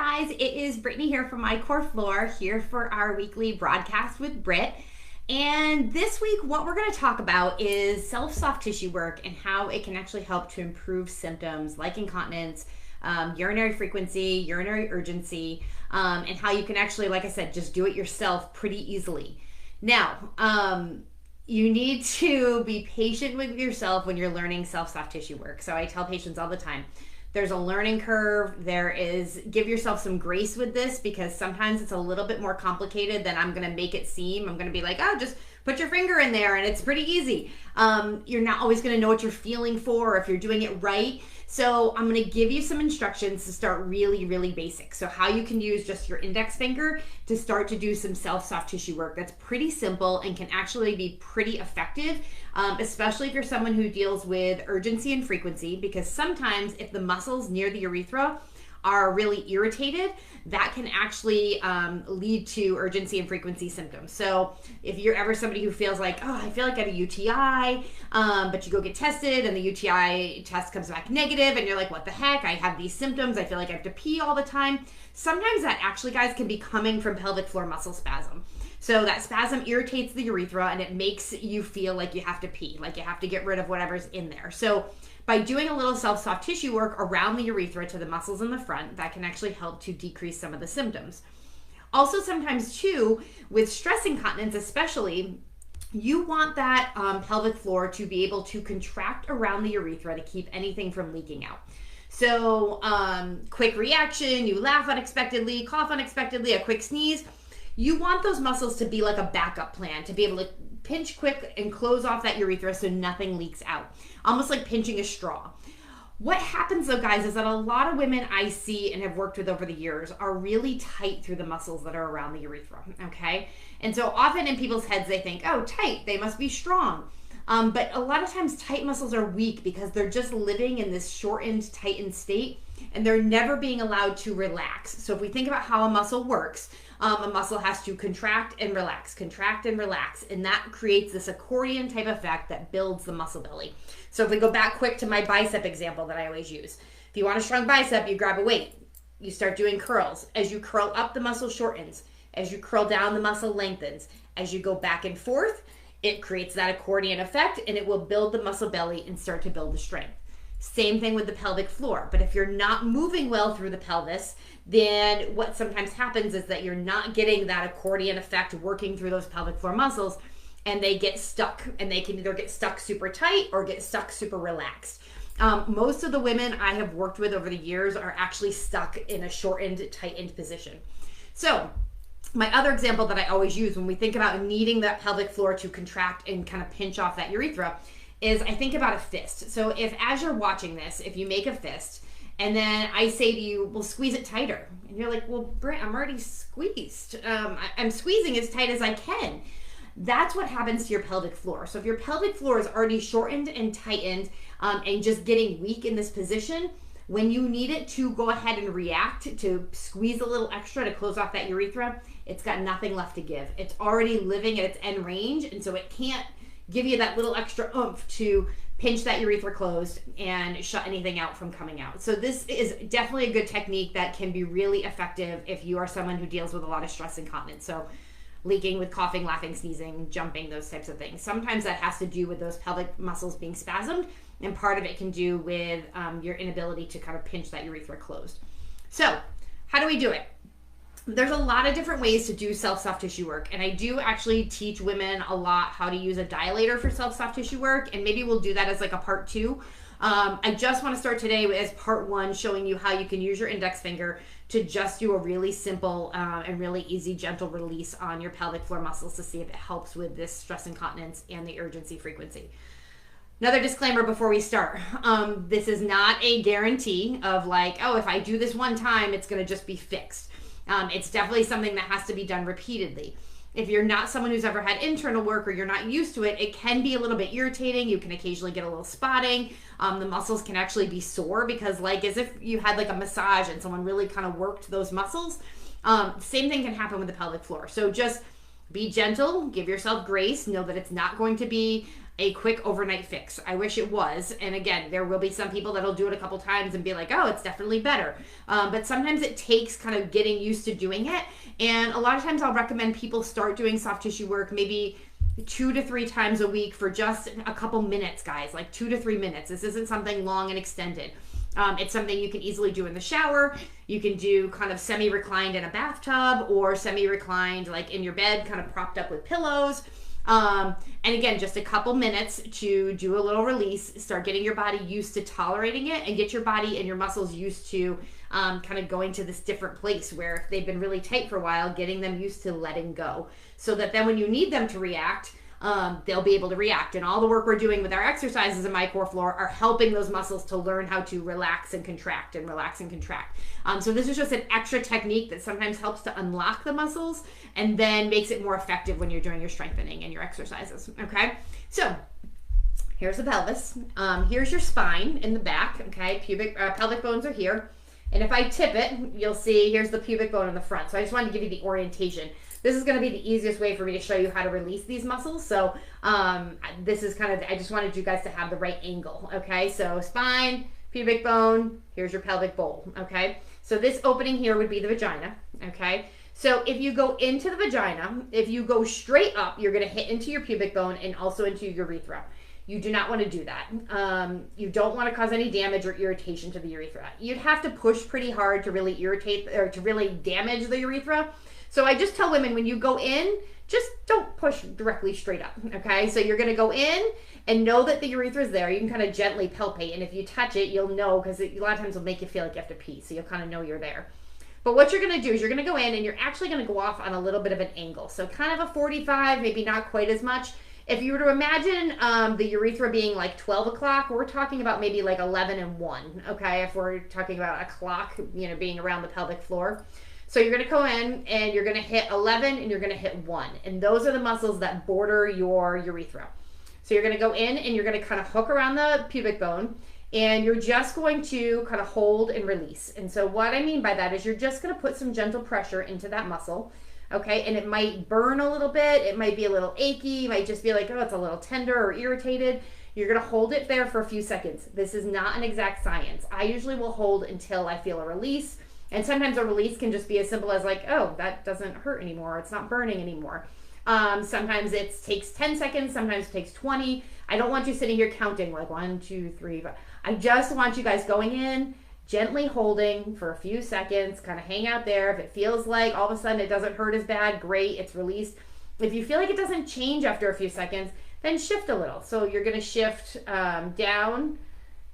guys, it is Brittany here from My Core Floor, here for our weekly broadcast with Britt. And this week, what we're going to talk about is self-soft tissue work and how it can actually help to improve symptoms like incontinence, urinary frequency, urinary urgency, and how you can actually, like I said, just do it yourself pretty easily. Now, you need to be patient with yourself when you're learning self-soft tissue work. So I tell patients all the time, there's a learning curve. Give yourself some grace with this because sometimes it's a little bit more complicated than I'm going to make it seem. I'm going to be like, oh, just put your finger in there and it's pretty easy. You're not always going to know what you're feeling for or if you're doing it right. So I'm going to give you some instructions to start really, really basic. So how you can use just your index finger to start to do some self-soft tissue work. That's pretty simple and can actually be pretty effective, especially if you're someone who deals with urgency and frequency, because sometimes if the muscles near the urethra are really irritated, that can actually lead to urgency and frequency symptoms. So if you're ever somebody who feels like, oh, I feel like I have a UTI, but you go get tested and the UTI test comes back negative and you're like, what the heck? I have these symptoms. I feel like I have to pee all the time. Sometimes that actually, guys, can be coming from pelvic floor muscle spasm. So that spasm irritates the urethra and it makes you feel like you have to pee, like you have to get rid of whatever's in there. So by doing a little self-soft tissue work around the urethra to the muscles in the front, that can actually help to decrease some of the symptoms. Also, sometimes too, with stress incontinence especially, you want that pelvic floor to be able to contract around the urethra to keep anything from leaking out. So quick reaction, you laugh unexpectedly, cough unexpectedly, a quick sneeze. You want those muscles to be like a backup plan, to be able to pinch quick and close off that urethra so nothing leaks out. Almost like pinching a straw. What happens though, guys, is that a lot of women I see and have worked with over the years are really tight through the muscles that are around the urethra, okay? And so often in people's heads they think, oh, tight, they must be strong. But a lot of times tight muscles are weak because they're just living in this shortened, tightened state and they're never being allowed to relax. So if we think about how a muscle works, a muscle has to contract and relax, and that creates this accordion type effect that builds the muscle belly. So if we go back quick to my bicep example that I always use, if you want a strong bicep, you grab a weight, you start doing curls. As you curl up, the muscle shortens. As you curl down, the muscle lengthens. As you go back and forth, it creates that accordion effect and it will build the muscle belly and start to build the strength. Same thing with the pelvic floor. But if you're not moving well through the pelvis, then what sometimes happens is that you're not getting that accordion effect working through those pelvic floor muscles and they get stuck, and they can either get stuck super tight or get stuck super relaxed. Most of the women I have worked with over the years are actually stuck in a shortened, tightened position. So my other example that I always use when we think about needing that pelvic floor to contract and kind of pinch off that urethra is I think about a fist. So if as you're watching this, if you make a fist and then I say to you, well, squeeze it tighter. And you're like, well, Britt, I'm already squeezed. I'm squeezing as tight as I can. That's what happens to your pelvic floor. So if your pelvic floor is already shortened and tightened and just getting weak in this position, when you need it to go ahead and react, to squeeze a little extra to close off that urethra, it's got nothing left to give. It's already living at its end range, and so it can't give you that little extra oomph to pinch that urethra closed and shut anything out from coming out. So this is definitely a good technique that can be really effective if you are someone who deals with a lot of stress incontinence. So leaking with coughing, laughing, sneezing, jumping, those types of things. Sometimes that has to do with those pelvic muscles being spasmed, and part of it can do with your inability to kind of pinch that urethra closed. So how do we do it? There's a lot of different ways to do self-soft tissue work, and I do actually teach women a lot how to use a dilator for self-soft tissue work, and maybe we'll do that as like a part 2. I just want to start today as part 1, showing you how you can use your index finger to just do a really simple and really easy gentle release on your pelvic floor muscles to see if it helps with this stress incontinence and the urgency frequency. Another disclaimer before we start, this is not a guarantee of like, oh, if I do this one time, it's going to just be fixed. It's definitely something that has to be done repeatedly. If you're not someone who's ever had internal work or you're not used to it, it can be a little bit irritating. You can occasionally get a little spotting. The muscles can actually be sore because like as if you had like a massage and someone really kind of worked those muscles. Same thing can happen with the pelvic floor. So just be gentle, give yourself grace, know that it's not going to be a quick overnight fix. I wish it was. And again, there will be some people that'll do it a couple times and be like, oh, it's definitely better. But sometimes it takes kind of getting used to doing it. And a lot of times I'll recommend people start doing soft tissue work maybe 2 to 3 times a week for just a couple minutes, guys, like 2 to 3 minutes. This isn't something long and extended. It's something you can easily do in the shower. You can do kind of semi-reclined in a bathtub, or semi-reclined like in your bed, kind of propped up with pillows. And again, just a couple minutes to do a little release, start getting your body used to tolerating it, and get your body and your muscles used to kind of going to this different place where if they've been really tight for a while, getting them used to letting go, so that then when you need them to react, they'll be able to react. And all the work we're doing with our exercises in My Core Floor are helping those muscles to learn how to relax and contract and relax and contract. So this is just an extra technique that sometimes helps to unlock the muscles and then makes it more effective when you're doing your strengthening and your exercises. Okay, so here's the pelvis. Here's your spine in the back. Okay, pelvic bones are here. And if I tip it, you'll see here's the pubic bone in the front. So I just wanted to give you the orientation. This is going to be the easiest way for me to show you how to release these muscles. So this is kind of, I just wanted you guys to have the right angle. Okay, so spine, pubic bone, here's your pelvic bowl. Okay, so this opening here would be the vagina. Okay, so if you go into the vagina, if you go straight up, you're going to hit into your pubic bone and also into your urethra. You do not want to do that. You don't want to cause any damage or irritation to the urethra. You'd have to push pretty hard to really irritate or to really damage the urethra. So I just tell women, when you go in, just don't push directly straight up, okay? So you're gonna go in and know that the urethra is there. You can kind of gently palpate, and if you touch it, you'll know, because a lot of times it'll make you feel like you have to pee, so you'll kind of know you're there. But what you're gonna do is you're gonna go in and you're actually gonna go off on a little bit of an angle. So kind of a 45, maybe not quite as much. If you were to imagine the urethra being like 12 o'clock, we're talking about maybe like 11 and 1, okay? If we're talking about a clock, you know, being around the pelvic floor. So you're going to go in and you're going to hit 11 and you're going to hit 1. And those are the muscles that border your urethra. So you're going to go in and you're going to kind of hook around the pubic bone, and you're just going to kind of hold and release. And so what I mean by that is you're just going to put some gentle pressure into that muscle. Okay, and it might burn a little bit. It might be a little achy. You might just be like, oh, it's a little tender or irritated. You're going to hold it there for a few seconds. This is not an exact science. I usually will hold until I feel a release. And sometimes a release can just be as simple as like, oh, that doesn't hurt anymore. It's not burning anymore. Sometimes it takes 10 seconds. Sometimes it takes 20. I don't want you sitting here counting like 1, 2, 3, 5. I just want you guys going in, gently holding for a few seconds, kind of hang out there. If it feels like all of a sudden it doesn't hurt as bad, great, it's released. If you feel like it doesn't change after a few seconds, then shift a little. So you're going to shift down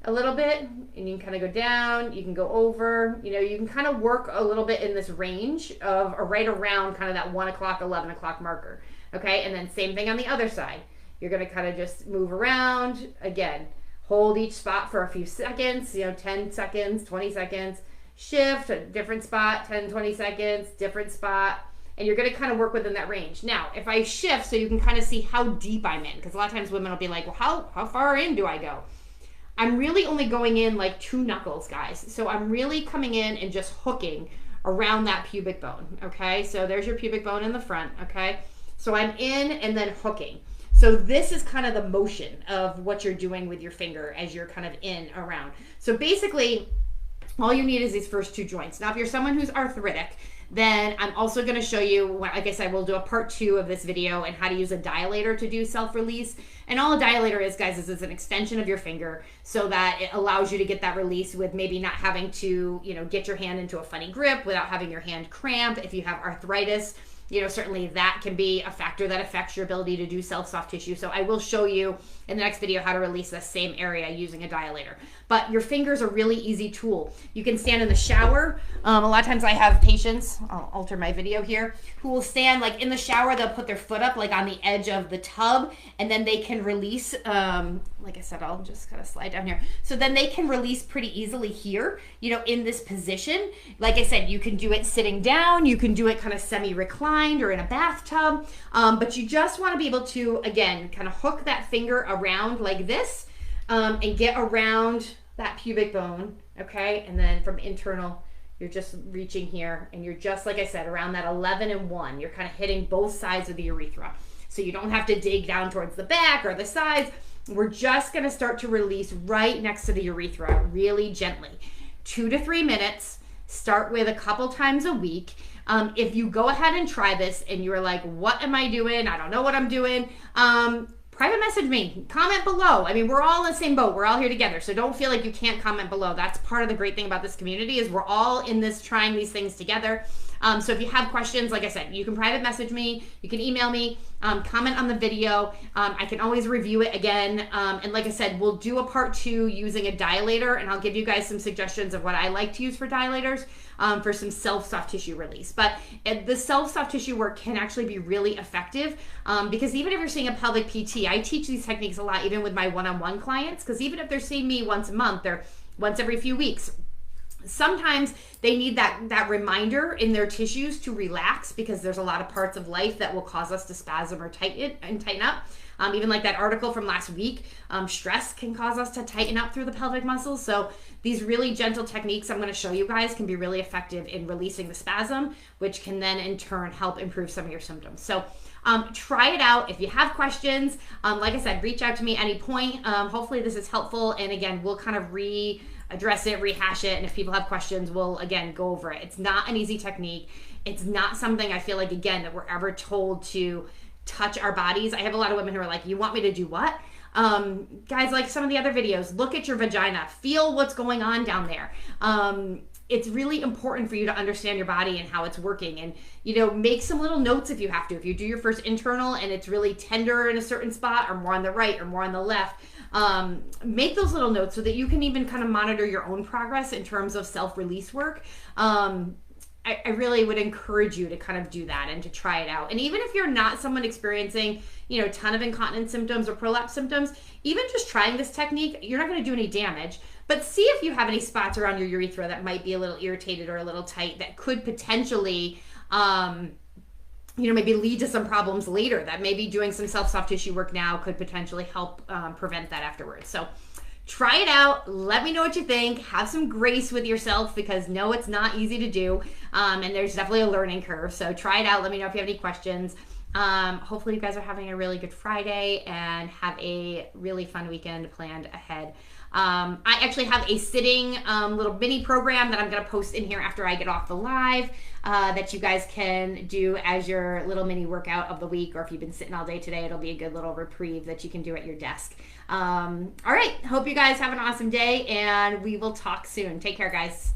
a little bit, and you can kind of go down, you can go over, you know, you can kind of work a little bit in this range of right around kind of that 1 o'clock, 11 o'clock marker. Okay, and then same thing on the other side. You're going to kind of just move around. Again, hold each spot for a few seconds, you know, 10 seconds, 20 seconds, shift a different spot, 10, 20 seconds, different spot, and you're going to kind of work within that range. Now, if I shift so you can kind of see how deep I'm in, because a lot of times women will be like, well, how far in do I go? I'm really only going in like 2 knuckles, guys. So I'm really coming in and just hooking around that pubic bone, okay? So there's your pubic bone in the front, okay? So I'm in and then hooking. So this is kind of the motion of what you're doing with your finger as you're kind of in around. So basically, all you need is these first 2 joints. Now, if you're someone who's arthritic, then I'm also going to show you, like I said, we'll do a part 2 of this video and how to use a dilator to do self-release. And all a dilator is, guys, is an extension of your finger so that it allows you to get that release with maybe not having to, you know, get your hand into a funny grip without having your hand cramp. If you have arthritis, you know, certainly that can be a factor that affects your ability to do soft tissue. So I will show you in the next video how to release the same area using a dilator. But your finger's a really easy tool. You can stand in the shower. A lot of times I have patients, I'll alter my video here, who will stand like in the shower, they'll put their foot up like on the edge of the tub, and then they can release, like I said, I'll just kind of slide down here. So then they can release pretty easily here, you know, in this position. Like I said, you can do it sitting down, you can do it kind of semi-reclined or in a bathtub, but you just want to be able to, again, kind of hook that finger around like this and get around that pubic bone, okay? And then from internal, you're just reaching here, and you're just, like I said, around that 11 and 1. You're kind of hitting both sides of the urethra. so you don't have to dig down towards the back or the sides. We're just going to start to release right next to the urethra, really gently. 2 to 3 minutes. Start with a couple times a week. If you go ahead and try this and you're like, what am I doing? I don't know what I'm doing. Private message me, comment below. I mean, we're all in the same boat. We're all here together. So don't feel like you can't comment below. That's part of the great thing about this community is we're all in this trying these things together. So if you have questions, like I said, you can private message me, you can email me, comment on the video. I can always review it again. And like I said, we'll do a part 2 using a dilator, and I'll give you guys some suggestions of what I like to use for dilators for some self-soft tissue release. But the self-soft tissue work can actually be really effective because even if you're seeing a pelvic PT, I teach these techniques a lot even with my one-on-one clients, because even if they're seeing me once a month or once every few weeks, sometimes they need that reminder in their tissues to relax, because there's a lot of parts of life that will cause us to spasm or tighten up. Even like that article from last week, stress can cause us to tighten up through the pelvic muscles. So these really gentle techniques I'm going to show you guys can be really effective in releasing the spasm, which can then in turn help improve some of your symptoms. So try it out. If you have questions, like I said, reach out to me at any point. Hopefully this is helpful. And again, we'll kind of address it, rehash it, and if people have questions, we'll again go over it. It's not an easy technique. It's not something I feel like, again, that we're ever told to touch our bodies. I have a lot of women who are like, you want me to do what? Guys, like some of the other videos, look at your vagina, feel what's going on down there. It's really important for you to understand your body and how it's working, and make some little notes if you have to. If you do your first internal and it's really tender in a certain spot, or more on the right or more on the left, make those little notes so that you can even kind of monitor your own progress in terms of self-release work. I really would encourage you to kind of do that and to try it out. And even if you're not someone experiencing, a ton of incontinence symptoms or prolapse symptoms, even just trying this technique, you're not going to do any damage. But see if you have any spots around your urethra that might be a little irritated or a little tight that could potentially, maybe lead to some problems later, that maybe doing some self-soft tissue work now could potentially help prevent that afterwards. So try it out. Let me know what you think. Have some grace with yourself, because no, it's not easy to do. And there's definitely a learning curve. So try it out. Let me know if you have any questions. Hopefully you guys are having a really good Friday and have a really fun weekend planned ahead. I actually have a sitting little mini program that I'm going to post in here after I get off the live that you guys can do as your little mini workout of the week, or if you've been sitting all day today, it'll be a good little reprieve that you can do at your desk. All right, hope you guys have an awesome day, and we will talk soon. Take care, guys.